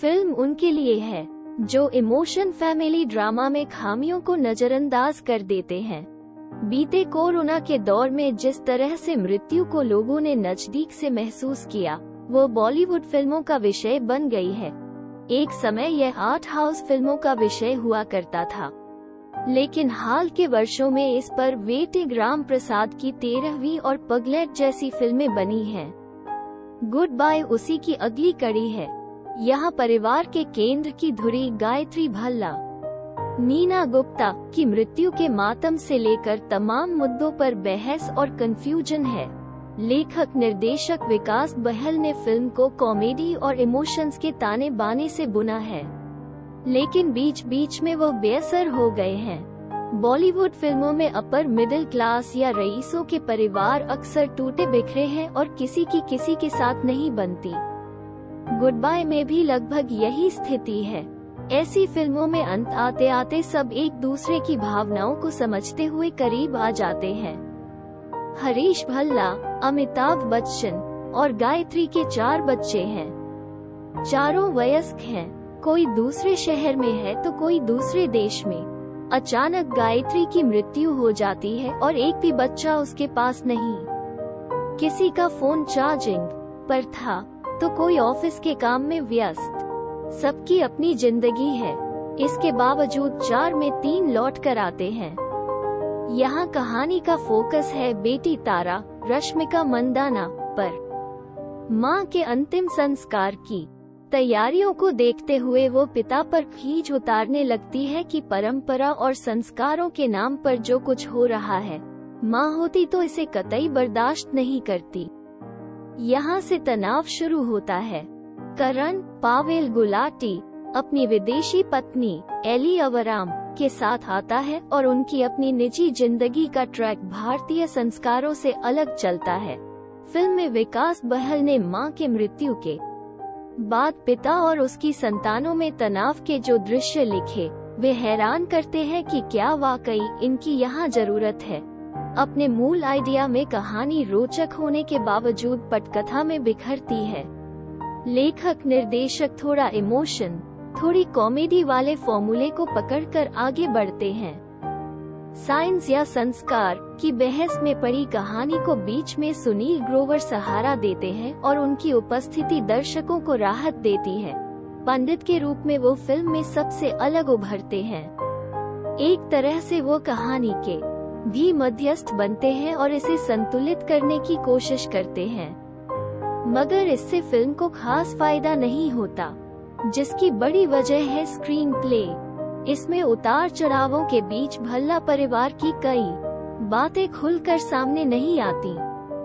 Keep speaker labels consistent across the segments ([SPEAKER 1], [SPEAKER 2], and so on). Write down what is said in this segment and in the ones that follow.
[SPEAKER 1] Film उनके लिए है जो इमोशन फैमिली ड्रामा में खामियों को नजरअंदाज कर देते हैं। बीते कोरोना के दौर में जिस तरह से मृत्यु को लोगों ने नजदीक से महसूस किया, वो बॉलीवुड फिल्मों का विषय बन गई है। एक समय यह आर्ट हाउस फिल्मों का विषय हुआ करता था, लेकिन हाल के वर्षों में इस पर वेटेग राम प्रसाद की 13वीं और पगलेट जैसी फिल्में बनी हैं। गुड बाय उसी की अगली कड़ी है। यहाँ परिवार के केंद्र की धुरी गायत्री भल्ला, नीना गुप्ता की मृत्यु के मातम से लेकर तमाम मुद्दों पर बहस और कंफ्यूजन है। लेखक निर्देशक विकास बहल ने फिल्म को कॉमेडी और इमोशंस के ताने बाने से बुना है, लेकिन बीच बीच में वो बेअसर हो गए हैं। बॉलीवुड फिल्मों में अपर मिडिल क्लास या रईसों के परिवार अक्सर टूटे बिखरे हैं और किसी की किसी के साथ नहीं बनती। गुड बाय में भी लगभग यही स्थिति है। ऐसी फिल्मों में अंत आते आते सब एक दूसरे की भावनाओं को समझते हुए करीब आ जाते हैं। हरीश भल्ला, अमिताभ बच्चन और गायत्री के 4 बच्चे हैं। चारों वयस्क हैं, कोई दूसरे शहर में है तो कोई दूसरे देश में। अचानक गायत्री की मृत्यु हो जाती है और एक भी बच्चा उसके पास नहीं। किसी का फोन चार्जिंग पर था तो कोई ऑफिस के काम में व्यस्त। सबकी अपनी जिंदगी है, इसके बावजूद 4 में 3 लौट कर आते हैं। यहाँ कहानी का फोकस है बेटी तारा, रश्मिका मंदाना पर। माँ के अंतिम संस्कार की तैयारियों को देखते हुए वो पिता पर खींच उतारने लगती है कि परंपरा और संस्कारों के नाम पर जो कुछ हो रहा है, माँ होती तो इसे कतई बर्दाश्त नहीं करती। यहाँ से तनाव शुरू होता है। करण, पावेल गुलाटी अपनी विदेशी पत्नी एली अवराम के साथ आता है और उनकी अपनी निजी जिंदगी का ट्रैक भारतीय संस्कारों से अलग चलता है। फिल्म में विकास बहल ने मां के मृत्यु के बाद पिता और उसकी संतानों में तनाव के जो दृश्य लिखे, वे हैरान करते हैं कि क्या वाकई इनकी यहाँ जरूरत है। अपने मूल आइडिया में कहानी रोचक होने के बावजूद पटकथा में बिखरती है। लेखक निर्देशक थोड़ा इमोशन, थोड़ी कॉमेडी वाले फॉर्मूले को पकड़कर आगे बढ़ते हैं। साइंस या संस्कार की बहस में पड़ी कहानी को बीच में सुनील ग्रोवर सहारा देते हैं और उनकी उपस्थिति दर्शकों को राहत देती है। पंडित के रूप में वो फिल्म में सबसे अलग उभरते हैं। एक तरह से वो कहानी के भी मध्यस्थ बनते हैं और इसे संतुलित करने की कोशिश करते हैं, मगर इससे फिल्म को खास फायदा नहीं होता, जिसकी बड़ी वजह है स्क्रीन प्ले। इसमें उतार चढ़ावों के बीच भल्ला परिवार की कई बातें खुलकर सामने नहीं आती।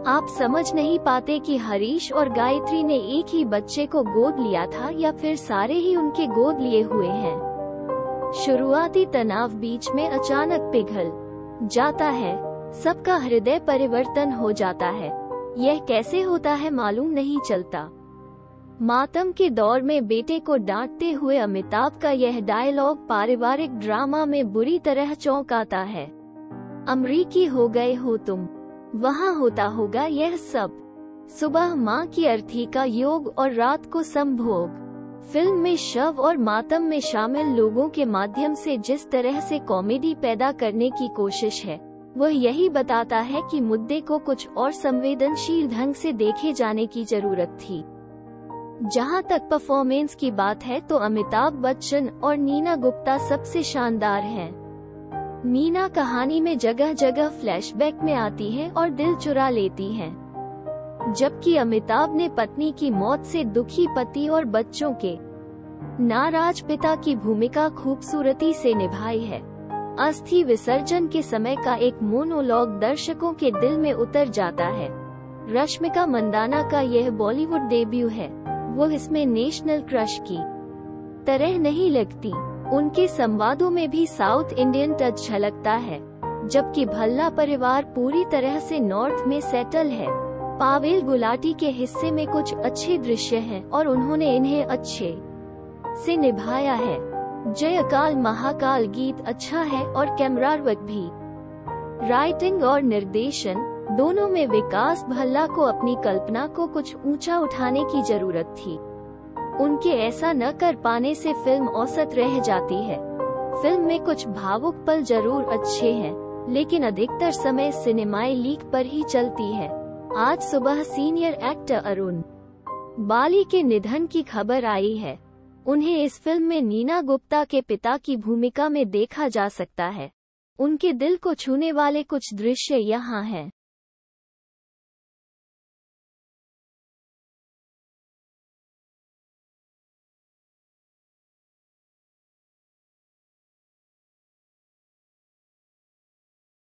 [SPEAKER 1] आप समझ नहीं पाते कि हरीश और गायत्री ने एक ही बच्चे को गोद लिया था या फिर सारे ही उनके गोद लिए हुए हैं। शुरुआती तनाव बीच में अचानक पिघल जाता है, सबका हृदय परिवर्तन हो जाता है। यह कैसे होता है मालूम नहीं चलता। मातम के दौर में बेटे को डांटते हुए अमिताभ का यह डायलॉग पारिवारिक ड्रामा में बुरी तरह चौंकाता है। अमरीकी हो गए हो तुम, वहाँ होता होगा यह सब। सुबह माँ की अर्थी का योग और रात को संभोग। फिल्म में शव और मातम में शामिल लोगों के माध्यम से जिस तरह से कॉमेडी पैदा करने की कोशिश है, वह यही बताता है कि मुद्दे को कुछ और संवेदनशील ढंग से देखे जाने की जरूरत थी। जहां तक परफॉर्मेंस की बात है तो अमिताभ बच्चन और नीना गुप्ता सबसे शानदार हैं। नीना कहानी में जगह जगह फ्लैशबैक में आती है और दिल चुरा लेती हैं, जबकि अमिताभ ने पत्नी की मौत से दुखी पति और बच्चों के नाराज पिता की भूमिका खूबसूरती से निभाई है। अस्थि विसर्जन के समय का एक मोनोलॉग दर्शकों के दिल में उतर जाता है। रश्मिका मंदाना का यह बॉलीवुड डेब्यू है। वो इसमें नेशनल क्रश की तरह नहीं लगती। उनके संवादों में भी साउथ इंडियन टच झलकता है, जबकि भल्ला परिवार पूरी तरह से नॉर्थ में सेटल है। पावेल गुलाटी के हिस्से में कुछ अच्छे दृश्य हैं और उन्होंने इन्हें अच्छे से निभाया है। जय अकाल महाकाल गीत अच्छा है और कैमरा वर्क भी। राइटिंग और निर्देशन दोनों में विकास भल्ला को अपनी कल्पना को कुछ ऊंचा उठाने की जरूरत थी। उनके ऐसा न कर पाने से फिल्म औसत रह जाती है। फिल्म में कुछ भावुक पल जरूर अच्छे हैं, लेकिन अधिकतर समय सिनेमाई लीक पर ही चलती है। आज सुबह सीनियर एक्टर अरुण बाली के निधन की खबर आई है। उन्हें इस फिल्म में नीना गुप्ता के पिता की भूमिका में देखा जा सकता है। उनके दिल को छूने वाले कुछ दृश्य यहाँ हैं।